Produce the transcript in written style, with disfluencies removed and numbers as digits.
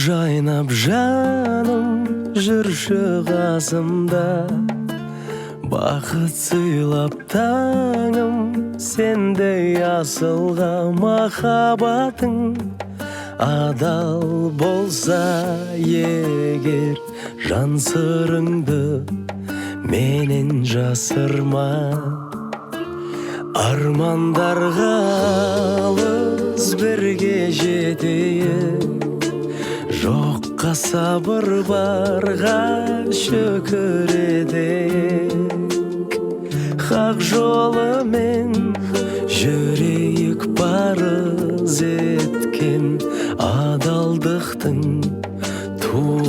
жайнап жаным жүрші қасымда, бақыт сыйлап таңым сендей асылға. Махаббатың адал болса егер, жан сырыңды менен жасырма. Армандарға алыс бірге жетейік, жоққа сабыр барға шүкір етейік. Хақ жолымен жүрейік, парыз еткен адалдықтың туы